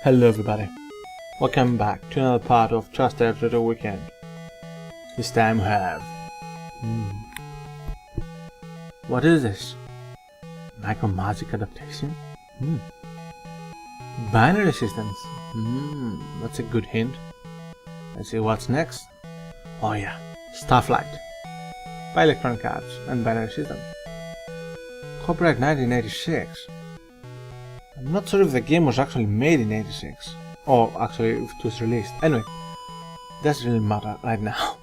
Hello everybody, welcome back to another part of Trusteft Retro Weekend. This time we have... What is this? Micro Magic adaptation? Binary systems? That's a good hint. Let's see what's next. Oh yeah, Starflight by Electronic Arts and Binary Systems. Copyright 1986. I'm not sure if the game was actually made in 86, or actually if it was released. Anyway, doesn't really matter right now.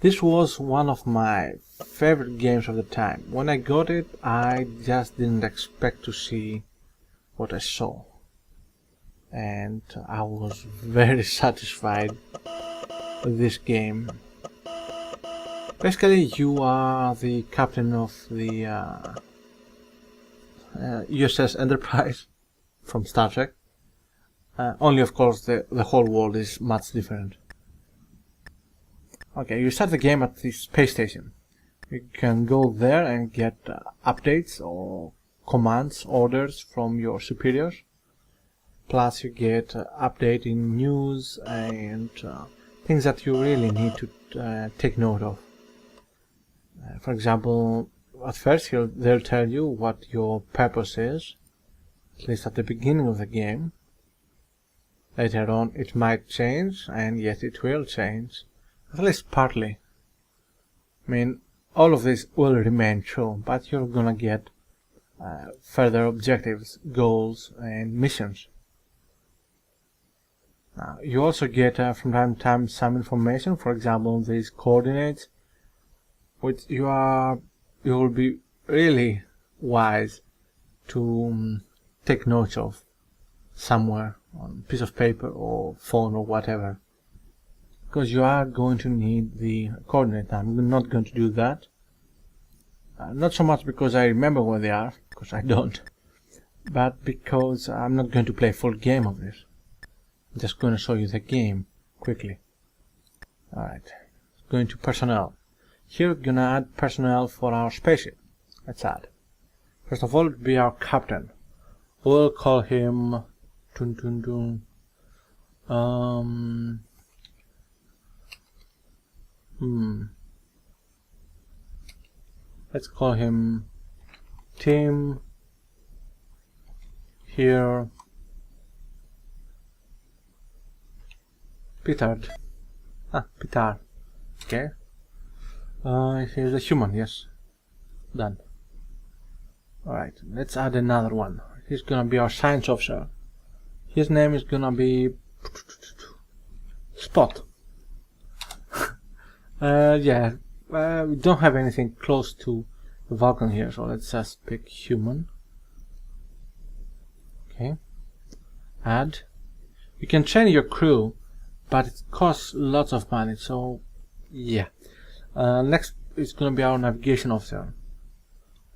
This was one of my favorite games of the time. When I got it, I just didn't expect to see what I saw. And I was very satisfied with this game. Basically, you are the captain of the USS Enterprise from Star Trek. Only of course the whole world is much different. Okay, you start the game at the space station. You can go there and get updates or commands, orders from your superiors. Plus you get updating news and things that you really need to take note of. For example, at first they'll tell you what your purpose is, at least at the beginning of the game. Later on it might change, and yet it will change, at least partly. I mean, all of this will remain true, but you're gonna get further objectives, goals and missions. Now, you also get from time to time some information, for example these coordinates, which you will be really wise to take notes of somewhere on a piece of paper or phone or whatever, because you are going to need the coordinate. I'm not going to do that, not so much because I remember where they are, because I don't, but because I'm not going to play a full game of this. I'm just going to show you the game quickly. Alright, going to personnel. Here we're gonna add personnel for our spaceship. Let's add. First of all, it'll be our captain. We'll call him let's call him Tim. Here Petard. Petard. Okay. Here's a human, yes. Done. Alright, let's add another one. He's gonna be our science officer. His name is gonna be Spot. Yeah, we don't have anything close to Vulcan here, so let's just pick human. Okay. Add. You can train your crew, but it costs lots of money, so yeah. Next is going to be our navigation officer.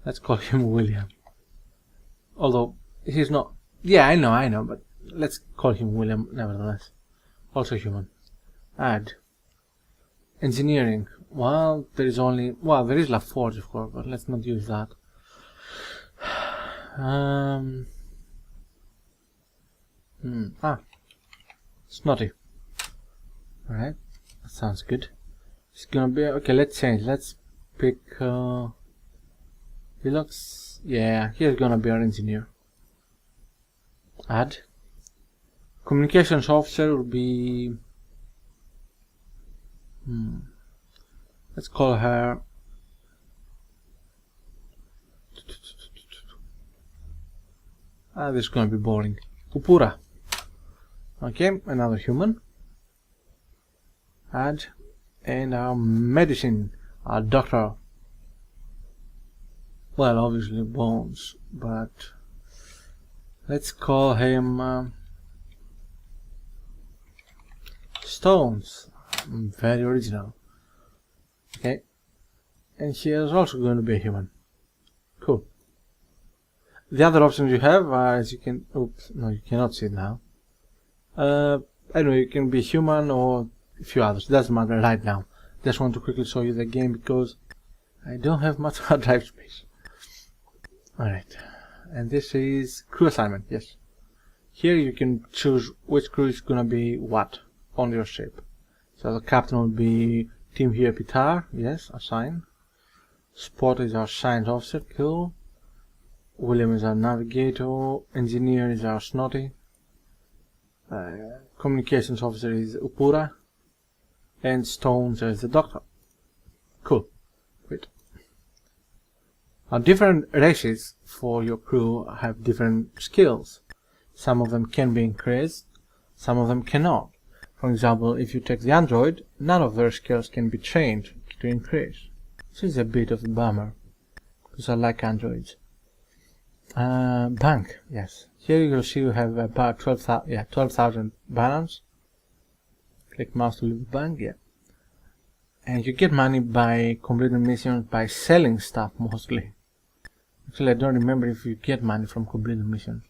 Let's call him William. Although he's not... Yeah, I know, but let's call him William nevertheless. Also human. Add. Engineering. Well, there is only... Well, there is LaForge, of course, but let's not use that. Snotty. Alright, that sounds good. It's gonna be okay. Let's change. Let's pick. He looks. Yeah, he's gonna be our engineer. Add. Communications officer will be. Let's call her. This is gonna be boring. Upura. Okay, another human. Add. And our medicine, our doctor. Well, obviously Bones, but let's call him Stones. Very original. Okay, and he is also going to be a human. Cool. The other options you have are, as you can. Oops, no, you cannot see it now. Anyway, you can be human or a few others, doesn't matter right now. Just want to quickly show you the game because I don't have much hard drive space. Alright, and this is crew assignment, yes. Here you can choose which crew is gonna be what on your ship. So the captain will be Team here Pitar, yes, assign. Spot is our science officer, cool. William is our navigator. Engineer is our Snotty. Communications officer is Upura. And Stones is the doctor. Cool. Great. Now different races for your crew have different skills. Some of them can be increased, some of them cannot. For example, if you take the android, none of their skills can be trained to increase. This is a bit of a bummer, because I like androids. Bank, yes. Here you'll see you have about 12,000 balance. Click mouse to leave the bank, yeah. And you get money by completing missions by selling stuff mostly. Actually, I don't remember if you get money from completing missions,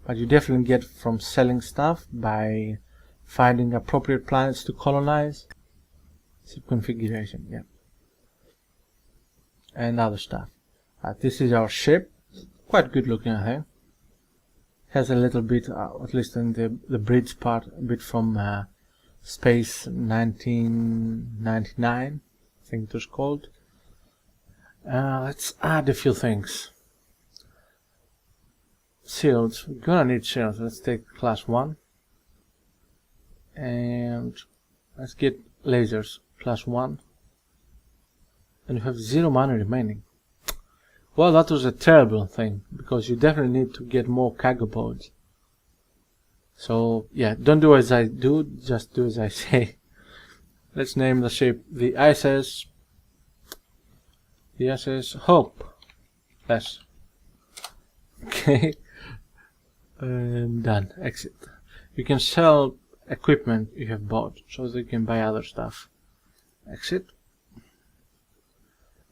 but you definitely get from selling stuff by finding appropriate planets to colonize. Ship configuration, yeah. And other stuff. This is our ship. Quite good looking, I think. Has a little bit, at least in the bridge part, a bit from Space 1999, I think it was called. Let's add a few things. Shields, we're gonna need shields. Let's take class 1. And let's get lasers, class 1. And you have 0 money remaining. Well, that was a terrible thing, because you definitely need to get more cargo pods. So, yeah, don't do as I do, just do as I say. Let's name the ship the ISS Hope. Yes. Okay. And done. Exit. You can sell equipment you have bought, so that you can buy other stuff. Exit.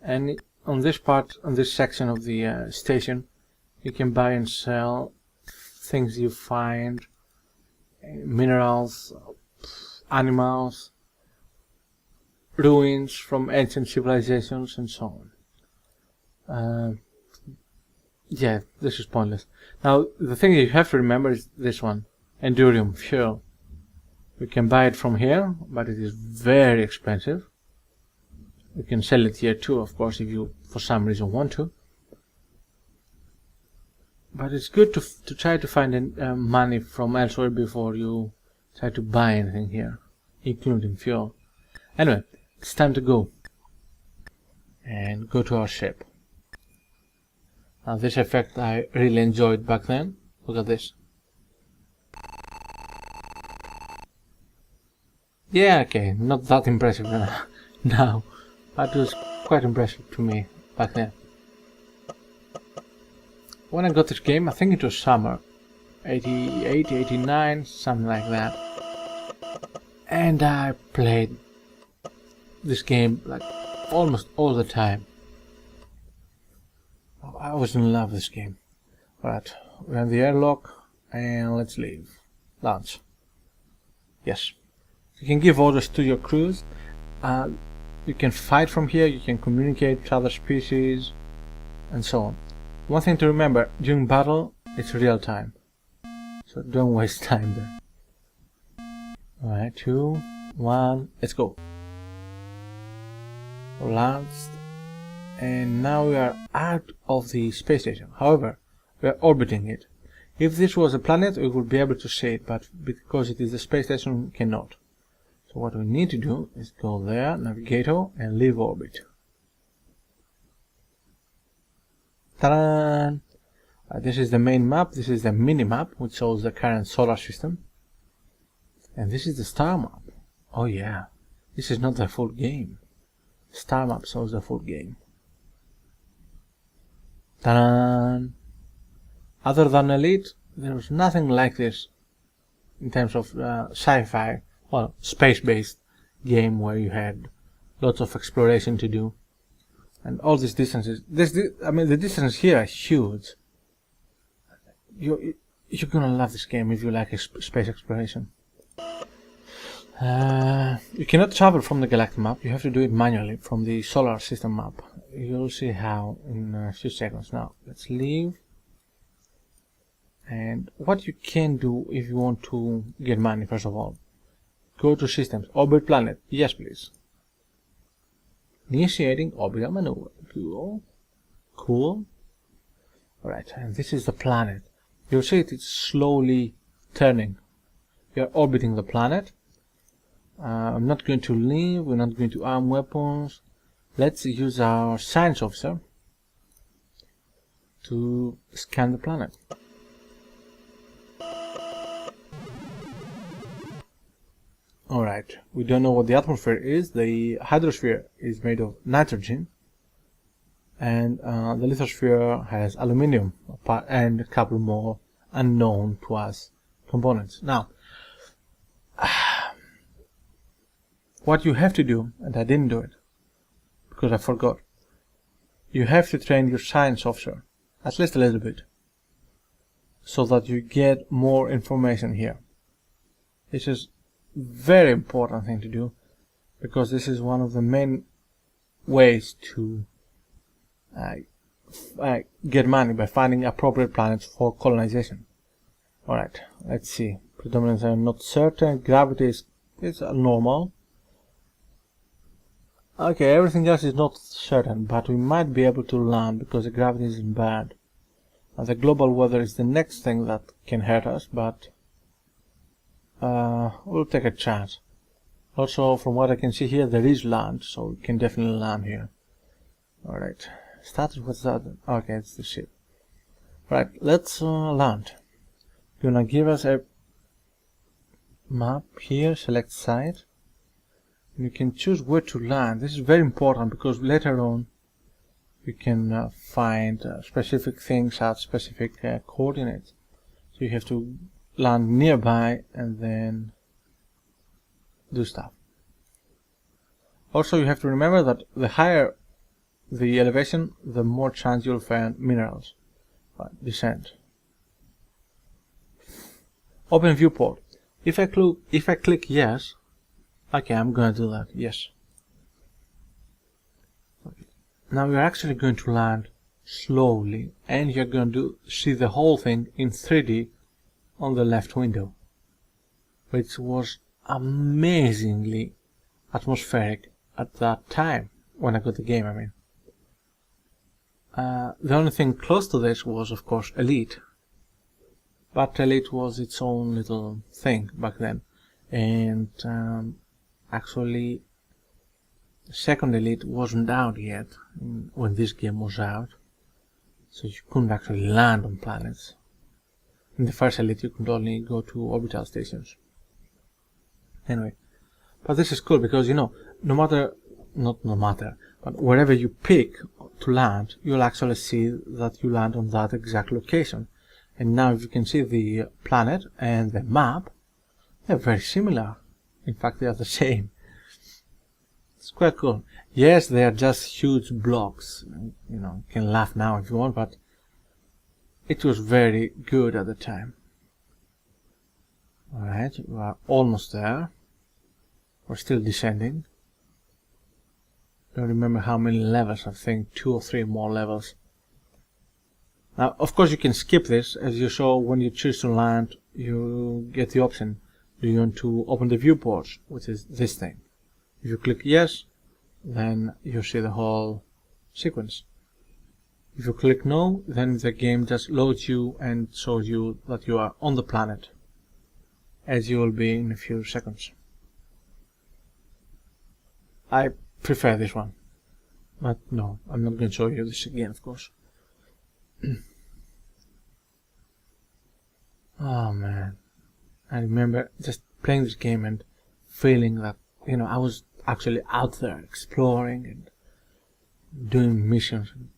And on this part, on this section of the station, you can buy and sell things you find, minerals, animals, ruins from ancient civilizations, and so on. Yeah, this is pointless. Now, the thing you have to remember is this one, Endurium fuel. You can buy it from here, but it is very expensive. You can sell it here too, of course, if you for some reason want to. But it's good to try to find money from elsewhere before you try to buy anything here, including fuel. Anyway, it's time to go. And go to our ship. Now this effect I really enjoyed back then. Look at this. Yeah, okay, not that impressive now, but it was quite impressive to me back then. When I got this game, I think it was summer, 88, 89, something like that. And I played this game like almost all the time. I was in love with this game. Right, we're in the airlock and let's leave. Launch. Yes. You can give orders to your crews. You can fight from here, you can communicate with other species, and so on. One thing to remember, during battle, it's real time. So don't waste time there. Alright, 2, 1, let's go. Launched. And now we are out of the space station. However, we are orbiting it. If this was a planet, we would be able to see it, but because it is a space station, we cannot. So what we need to do is go there, navigator, and leave orbit. Ta-da! This is the main map, this is the mini-map, which shows the current solar system. And this is the star map. Oh yeah, this is not the full game. Star map shows the full game. Ta-da! Other than Elite, there was nothing like this in terms of sci-fi, well, space-based game where you had lots of exploration to do. And all these distances, I mean, the distances here are huge. You're gonna love this game if you like space exploration. You cannot travel from the galactic map, you have to do it manually from the solar system map. You'll see how in a few seconds. Now, let's leave. And And what you can do if you want to get money, first of all, go to Systems, Orbit Planet, yes please. Initiating orbital maneuver, cool. Alright, and this is the planet. You'll see it's slowly turning. We are orbiting the planet. I'm not going to leave, we're not going to arm weapons. Let's use our science officer to scan the planet. Alright, we don't know what the atmosphere is. The hydrosphere is made of nitrogen, and the lithosphere has aluminium and a couple more unknown to us components. Now, what you have to do, and I didn't do it because I forgot, you have to train your science officer at least a little bit so that you get more information here. This is very important thing to do because this is one of the main ways to get money, by finding appropriate planets for colonization. Alright, let's see. Predominance are not certain. Gravity is normal. Okay, everything else is not certain, but we might be able to land because the gravity isn't bad. And the global weather is the next thing that can hurt us, but we'll take a chance. Also, from what I can see here, there is land, so we can definitely land here. Alright, status, what's that? Okay, it's the ship. Right, let's land. You're gonna give us a map here, select site. You can choose where to land. This is very important because later on you can find specific things at specific coordinates. So you have to land nearby and then do stuff. Also, you have to remember that the higher the elevation, the more chance you'll find minerals. Descent. Open viewport. If I click yes, okay, I'm gonna do that. Yes. Okay. Now you're actually going to land slowly, and you're going to see the whole thing in 3D on the left window, which was amazingly atmospheric at that time when I got the game. I mean, the only thing close to this was, of course, Elite, but Elite was its own little thing back then, and actually, second Elite wasn't out yet when this game was out, so you couldn't actually land on planets. In the first Elite, you could only go to orbital stations. Anyway, but this is cool because, you know, but wherever you pick to land, you'll actually see that you land on that exact location. And now if you can see the planet and the map, they're very similar. In fact, they are the same. It's quite cool. Yes, they are just huge blocks. You know, you can laugh now if you want, but it was very good at the time. Alright, we are almost there. We're still descending. Don't remember how many levels, I think 2 or 3 more levels. Now, of course, you can skip this. As you saw, when you choose to land, you get the option. Do you want to open the viewports, which is this thing? If you click yes, then you see the whole sequence. If you click no, then the game just loads you and shows you that you are on the planet, as you will be in a few seconds. I prefer this one, but no, I'm not going to show you this again, of course. Oh man, I remember just playing this game and feeling that, you know, I was actually out there exploring and doing missions and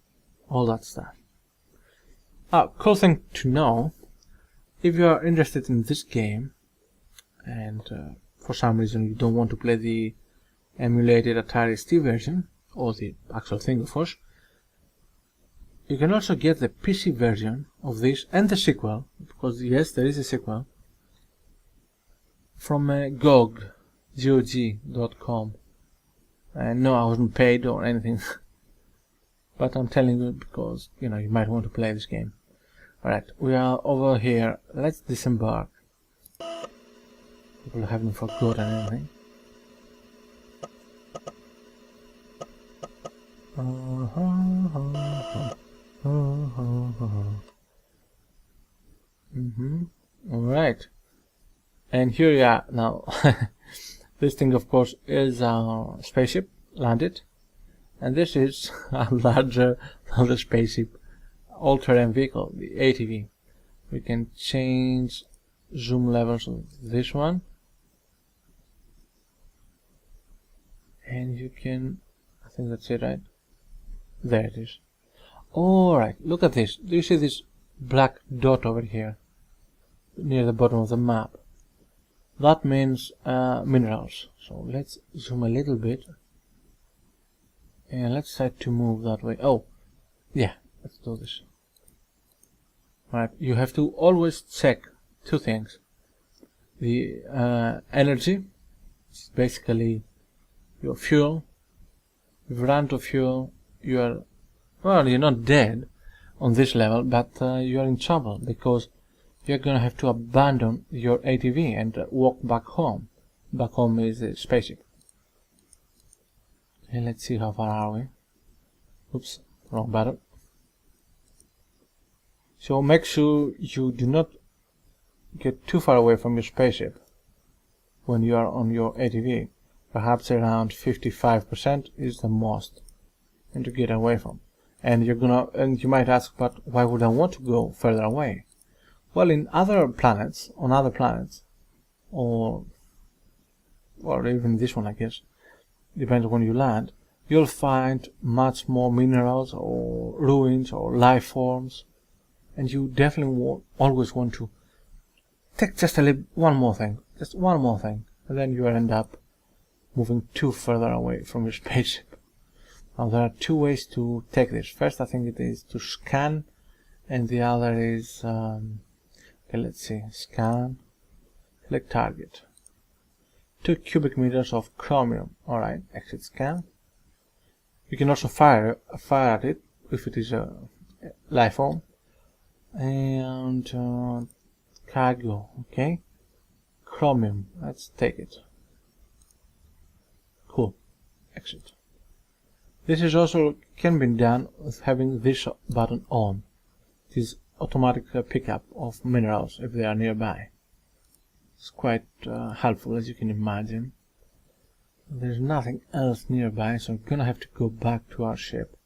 all that stuff. Cool thing to know, if you are interested in this game and for some reason you don't want to play the emulated Atari ST version, or the actual thing of course, you can also get the PC version of this and the sequel, because yes, there is a sequel, from GOG.com. And no, I wasn't paid or anything, but I'm telling you because, you know, you might want to play this game. Alright, we are over here. Let's disembark. People haven't forgotten anything. Alright. And here we are now. This thing, of course, is our spaceship landed. And this is a larger spaceship, all-terrain vehicle, the ATV. We can change zoom levels of this one. And you can, I think that's it, right? There it is. Alright, look at this. Do you see this black dot over here? Near the bottom of the map. That means minerals. So let's zoom a little bit. And let's try to move that way. Oh, yeah, let's do this. Right, you have to always check two things. The energy, which is basically your fuel. If you run out of fuel, you're not dead on this level, but you're in trouble because you're gonna have to abandon your ATV and walk back home. Back home is the spaceship. Okay, let's see how far are we. Oops, wrong button. So make sure you do not get too far away from your spaceship when you are on your ATV. Perhaps around 55% is the most and to get away from. And you might ask, but why would I want to go further away? Well, on other planets, or even this one, I guess, depends on when you land, you'll find much more minerals or ruins or life forms, and you definitely always want to take just one more thing, and then you end up moving too further away from your spaceship. Now there are two ways to take this. First, I think it is to scan, and the other is okay, let's see, scan, select target. 2 cubic meters of chromium. Alright, exit scan. You can also fire at it if it is a life form. And cargo, okay. Chromium, let's take it. Cool, exit. This is also can be done with having this button on. It is automatic pickup of minerals if they are nearby. It's quite helpful, as you can imagine. There's nothing else nearby, so I'm gonna have to go back to our ship.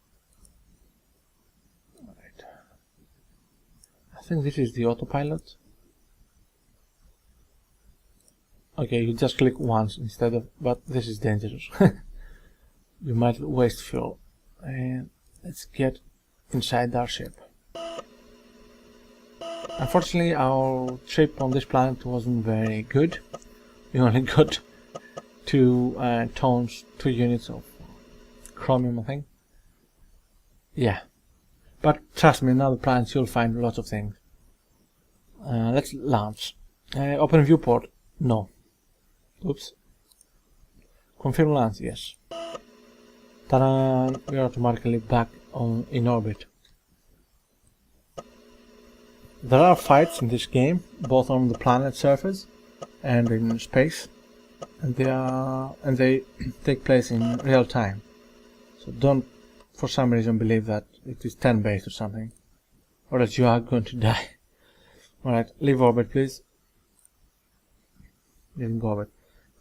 Right. I think this is the autopilot. Okay, you just click once instead of, but this is dangerous. You might waste fuel. And let's get inside our ship. Unfortunately, our trip on this planet wasn't very good. We only got 2 units of chromium, I think. Yeah, but trust me, in other planets you'll find lots of things. Let's launch. Open viewport. No. Oops. Confirm launch. Yes. Ta-da! We are automatically back in orbit. There are fights in this game, both on the planet surface and in space, and they take place in real time. So don't, for some reason, believe that it is turn-based or something, or that you are going to die. Alright, leave orbit, please. Leaving orbit.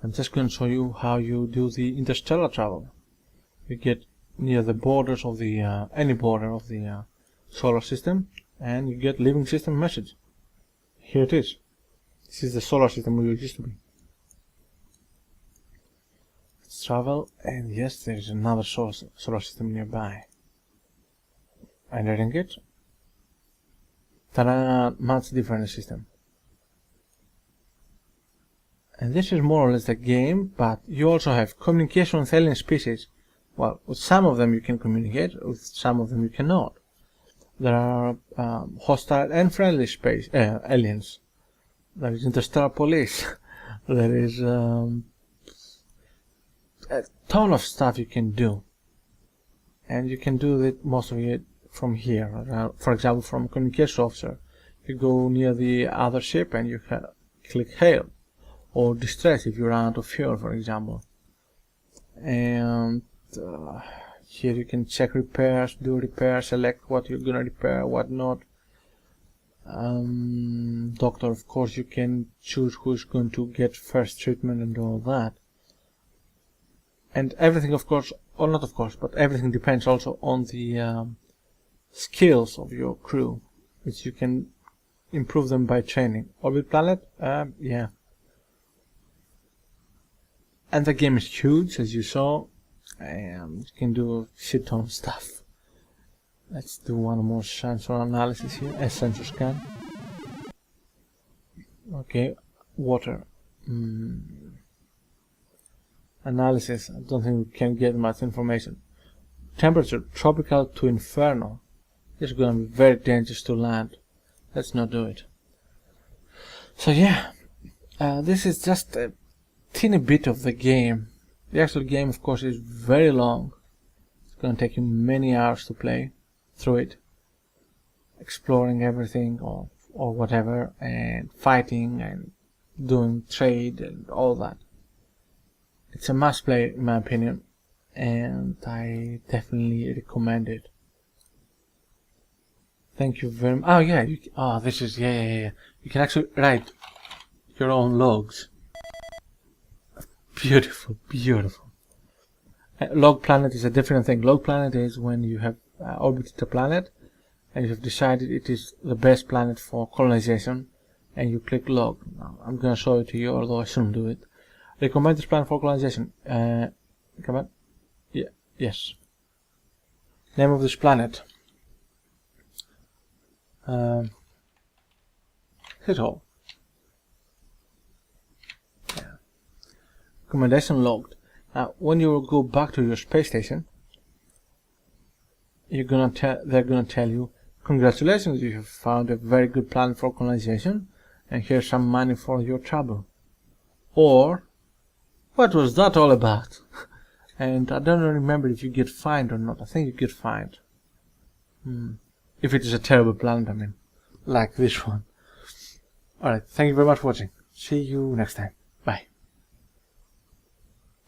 I'm just going to show you how you do the interstellar travel. You get near the borders of the any border of the solar system, and you get living system message. Here it is. This is the solar system we used to be. Let's travel, and yes, there is another solar system nearby. Entering it. Ta-da! Much different system. And this is more or less the game, but you also have communication with alien species. Well, with some of them you can communicate, with some of them you cannot. There are hostile and friendly aliens. There is interstellar police. There is a ton of stuff you can do. And you can do most of it from here. For example, from communication officer, You go near the other ship and you click hail, or distress if you run out of fuel, for example. And here you can check repairs, do repairs, select what you're gonna repair, what not. Doctor, of course, you can choose who's going to get first treatment and all that. And everything, of course, or not of course, but everything depends also on the skills of your crew, which you can improve them by training. Orbit planet, yeah. And the game is huge, as you saw, and you can do a shit ton of stuff. Let's do one more sensor analysis here, a sensor scan. Okay, water. Analysis, I don't think we can get much information. Temperature, tropical to inferno. It's gonna be very dangerous to land. Let's not do it. So yeah, this is just a teeny bit of the game. The actual game, of course, is very long. It's gonna take you many hours to play through it, exploring everything or whatever, and fighting and doing trade and all that. It's a must play in my opinion, and I definitely recommend it. Thank you very much. Oh yeah, this is yeah. You can actually write your own logs. Beautiful, beautiful. Log planet is a different thing. Log planet is when you have orbited a planet and you have decided it is the best planet for colonization, and you click log. Now, I'm gonna show it to you, although I shouldn't do it. Recommend this planet for colonization. Come on. Yeah, yes. Name of this planet. Hit all. Yeah. Recommendation logged. Now, when you go back to your space station, they're gonna tell you, congratulations, you have found a very good planet for colonization, and here's some money for your trouble. Or, what was that all about? And I don't remember if you get fined or not. I think you get fined. If it is a terrible planet, I mean, like this one. Alright, thank you very much for watching. See you next time.